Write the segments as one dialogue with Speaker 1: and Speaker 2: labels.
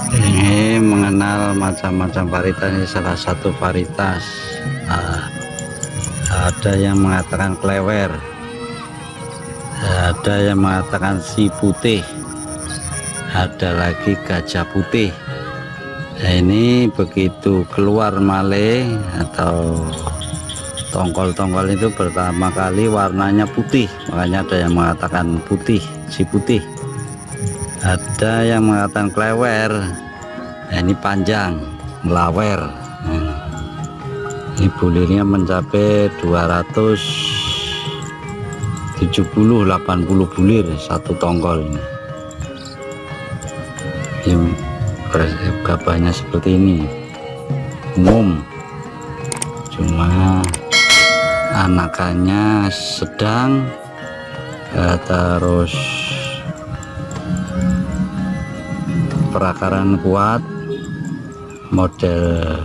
Speaker 1: Ini mengenal macam-macam varietas, ini salah satu varietas. Ada yang mengatakan klewer, ada yang mengatakan si putih, ada lagi gajah putih. Nah, ini begitu keluar male atau tongkol-tongkol itu pertama kali warnanya putih, makanya ada yang mengatakan putih, si putih. Ada yang mengatakan klewer. Nah, ini panjang melawer. Nah, ini bulirnya mencapai 270-80 bulir satu tongkol ini. Gabahnya seperti ini, umum, cuma anakannya sedang, terus perakaran kuat, model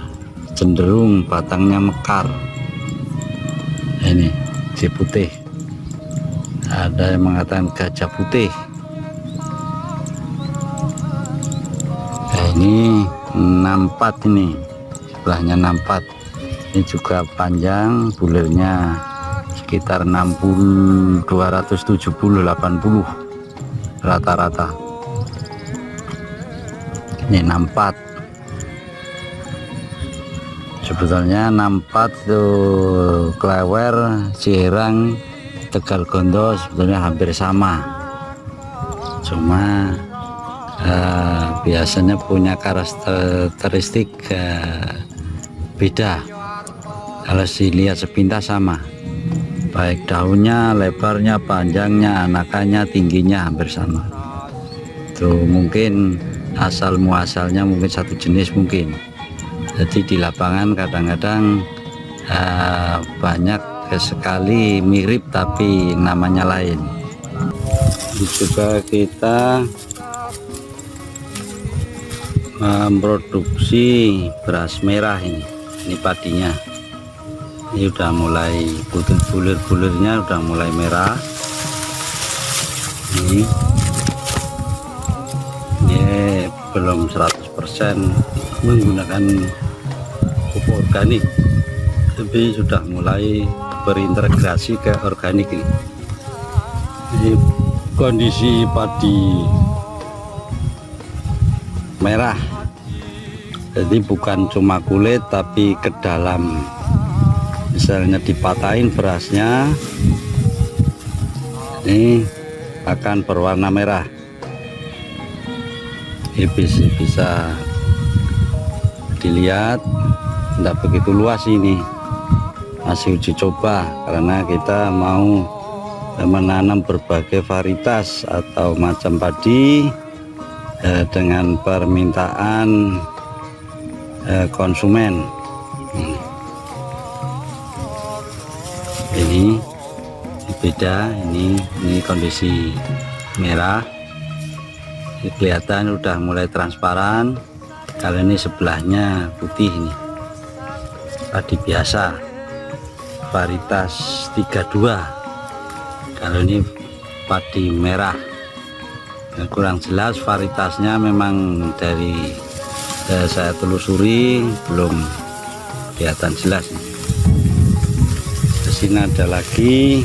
Speaker 1: cenderung batangnya mekar. Ini si putih. Ada yang mengatakan gajah putih. Nah, ini 64, ini sebelahnya 64. Ini juga panjang, bulirnya sekitar 60, 270-80 rata-rata. Ini 64. Sebetulnya 64 itu klewer, Ciherang, Tegal Gondo sebetulnya hampir sama, cuma biasanya punya karakteristik beda. Kalau dilihat sepintas sama, baik daunnya, lebarnya, panjangnya, anakannya, tingginya hampir sama. Itu mungkin asal muasalnya mungkin satu jenis mungkin. Jadi di lapangan kadang-kadang banyak sekali mirip tapi namanya lain. Ini juga kita memproduksi beras merah. Ini padinya, ini udah mulai bulir-bulirnya udah mulai merah. Ini belum 100% menggunakan pupuk organik, tapi sudah mulai berintegrasi ke organik. Ini kondisi padi merah, jadi bukan cuma kulit tapi ke dalam. Misalnya dipatahin berasnya, ini akan berwarna merah. Ini bisa dilihat, tidak begitu luas, ini masih uji coba karena kita mau menanam berbagai varietas atau macam padi dengan permintaan konsumen. Ini beda, ini kondisi merah, ini kelihatan udah mulai transparan. Kalau ini sebelahnya putih, ini padi biasa varietas 32. Kalau ini padi merah, yang kurang jelas varietasnya, memang dari saya telusuri belum kelihatan jelas. Di sini ada lagi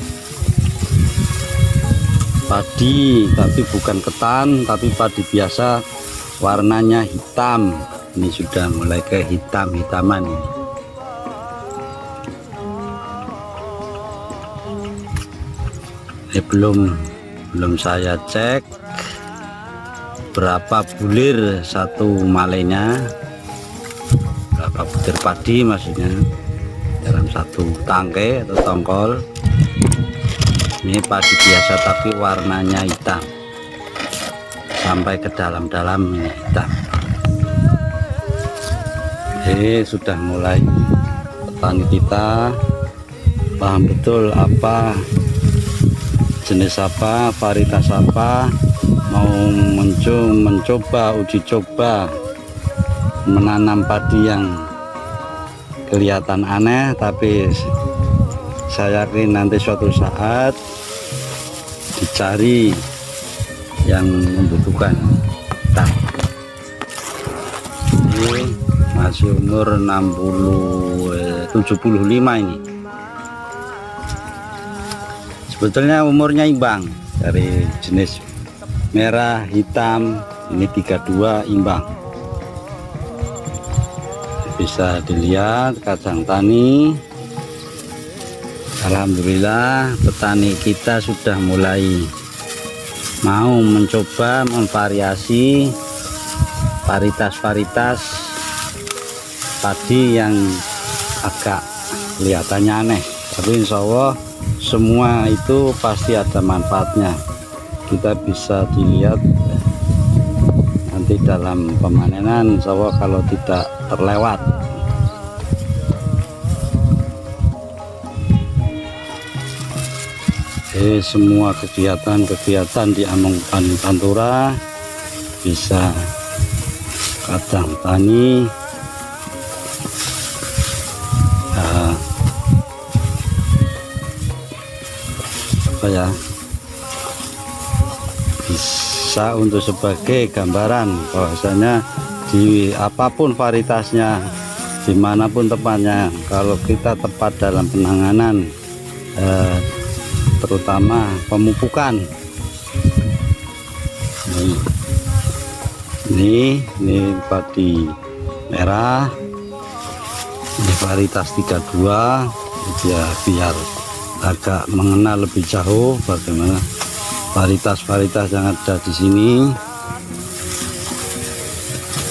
Speaker 1: padi tapi bukan ketan, tapi padi biasa, warnanya hitam. Ini sudah mulai ke hitam-hitaman ini. Ini belum saya cek berapa bulir satu malenya, berapa butir padi maksudnya dalam satu tangkai atau tongkol. Ini padi biasa tapi warnanya hitam, sampai ke dalam-dalam ini hitam. Sudah mulai petani kita paham betul apa jenis apa, varietas apa, mau mencoba uji coba menanam padi yang kelihatan aneh, tapi saya yakin nanti suatu saat dicari yang membutuhkan. Nah. masih umur 75 ini. Sebetulnya umurnya imbang dari jenis merah, hitam, ini 32 imbang. Bisa dilihat kacang tani. Alhamdulillah petani kita sudah mulai mau mencoba memvariasi varietas-varietas padi yang agak kelihatannya aneh, tapi insya Allah semua itu pasti ada manfaatnya. Kita bisa dilihat nanti dalam pemanenan, insya Allah kalau tidak terlewat. Semua kegiatan di Among Pantura bisa kacang tani, bisa untuk sebagai gambaran bahwasanya di apapun varietasnya, dimanapun tempatnya, kalau kita tepat dalam penanganan, terutama pemupukan. Ini padi merah, ini varietas 32 ya, biar agak mengenal lebih jauh bagaimana varietas-varietas yang ada di sini.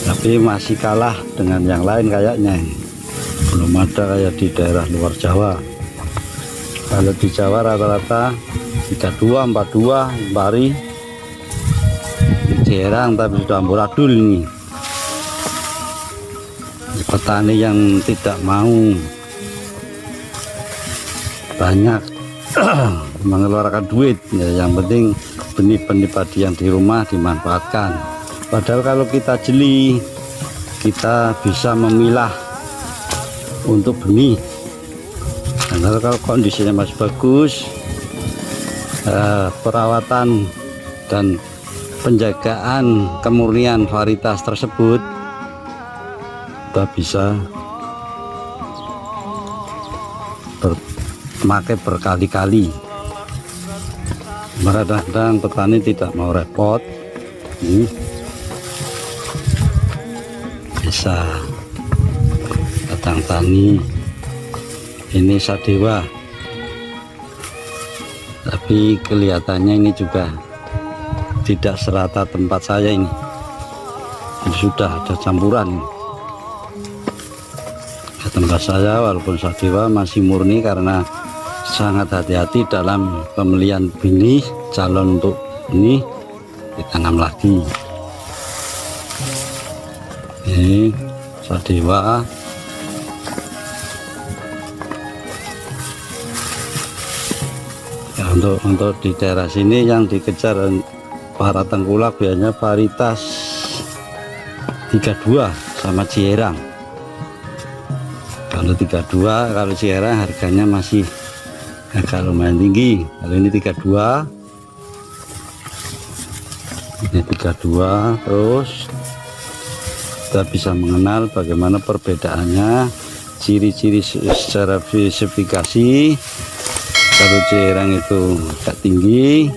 Speaker 1: Tapi masih kalah dengan yang lain kayaknya, belum ada kayak di daerah luar Jawa. Kalau di Jawa rata-rata 32, 42, Pari, jarang, tapi sudah amburadul ini. Petani yang tidak mau banyak mengeluarkan duit, ya, yang penting benih-benih padi yang di rumah dimanfaatkan. Padahal kalau kita jeli, kita bisa memilah untuk benih. Karena kalau kondisinya masih bagus, perawatan dan penjagaan kemurnian varietas tersebut kita bisa memakai berkali-kali. Kadang-kadang petani tidak mau repot, bisa kacang tani. Ini Sadewa, tapi kelihatannya ini juga tidak serata tempat saya ini. Sudah ada campuran. Ke tempat saya walaupun Sadewa masih murni karena sangat hati-hati dalam pemilihan benih calon untuk ini ditanam lagi. Ini Sadewa. Ya, untuk di daerah sini yang dikejar para tengkulak biasanya varietas 32 sama Cierang. Kalau 32, kalau Cierang harganya masih agak lumayan tinggi. Kalau ini 32, ini 32, terus kita bisa mengenal bagaimana perbedaannya, ciri-ciri secara spesifikasi. Kalau Cierang itu agak tinggi,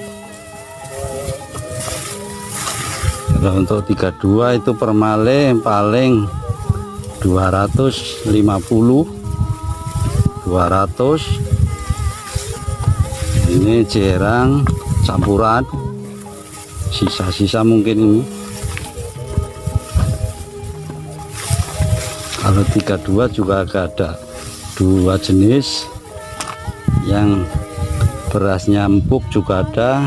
Speaker 1: kalau untuk 32 itu per male paling 250, 200. Ini Cierang campuran, sisa-sisa mungkin ini. Kalau 32 juga ada dua jenis, yang berasnya empuk juga ada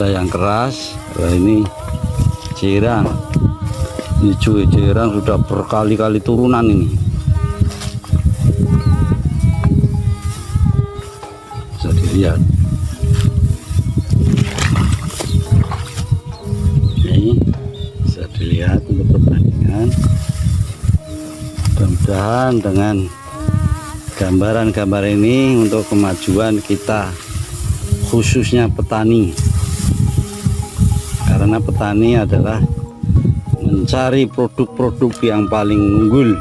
Speaker 1: yang keras. Nah, ini Cierang, ini cuy, Cierang sudah berkali-kali turunan ini. Bisa dilihat ini, bisa dilihat untuk perbandingan. Mudah-mudahan dengan gambaran-gambar ini untuk kemajuan kita, khususnya petani, karena petani adalah mencari produk-produk yang paling unggul.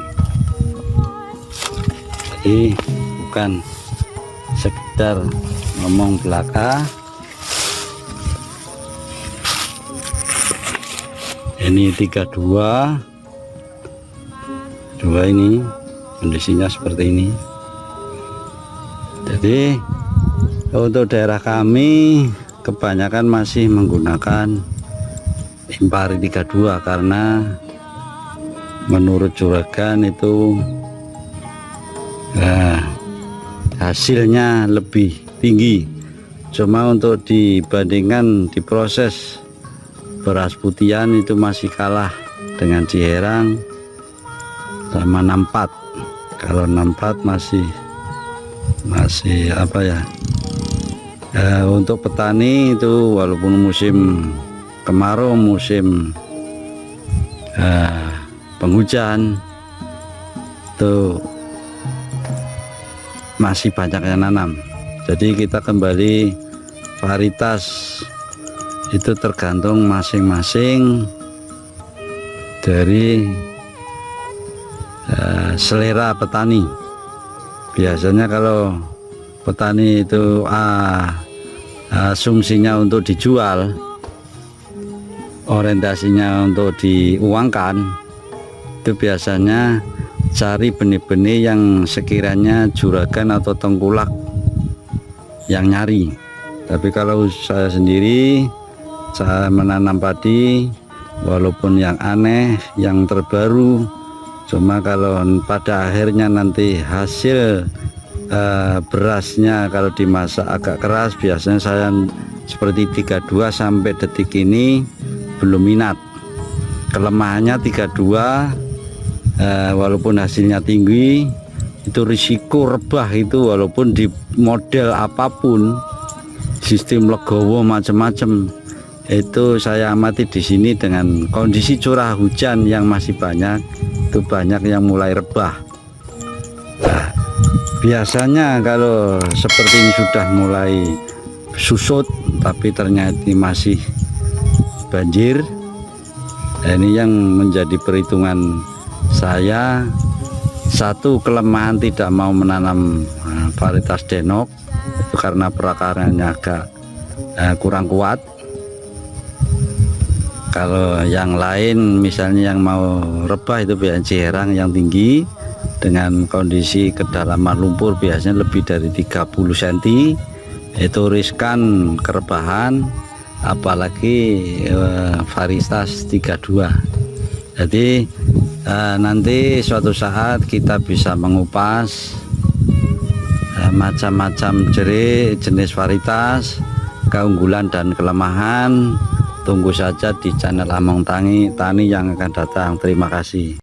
Speaker 1: Jadi bukan sekedar ngomong belaka. Ini 32 ini kondisinya seperti ini. Jadi untuk daerah kami kebanyakan masih menggunakan Impari 32 karena menurut juragan itu hasilnya lebih tinggi. Cuma untuk dibandingkan di proses beras putihan itu masih kalah dengan Ciherang sama 64. Kalau 64 masih apa ya, untuk petani itu walaupun musim kemarau, musim penghujan itu masih banyak yang nanam. Jadi kita kembali varietas itu tergantung masing-masing dari selera petani. Biasanya kalau petani itu asumsinya untuk dijual, orientasinya untuk diuangkan, itu biasanya cari benih-benih yang sekiranya juragan atau tengkulak yang nyari. Tapi kalau saya sendiri, saya menanam padi walaupun yang aneh, yang terbaru, cuma kalau pada akhirnya nanti hasil berasnya kalau dimasak agak keras, biasanya saya seperti 32 sampai detik ini belum minat. Kelemahannya 32, walaupun hasilnya tinggi, itu risiko rebah itu walaupun di model apapun, sistem legowo macam-macam, itu saya amati di sini dengan kondisi curah hujan yang masih banyak, itu banyak yang mulai rebah. Nah, biasanya kalau seperti ini sudah mulai susut tapi ternyata masih banjir. Nah, ini yang menjadi perhitungan saya. Satu, kelemahan tidak mau menanam varietas Denok itu karena perakarannya agak kurang kuat. Kalau yang lain misalnya yang mau rebah itu biasanya Ciherang yang tinggi dengan kondisi kedalaman lumpur biasanya lebih dari 30 cm, itu riskan kerebahan, apalagi varietas 32. Jadi nanti suatu saat kita bisa mengupas macam-macam jenis varietas, keunggulan dan kelemahan. Tunggu saja di channel Among Tani yang akan datang. Terima kasih.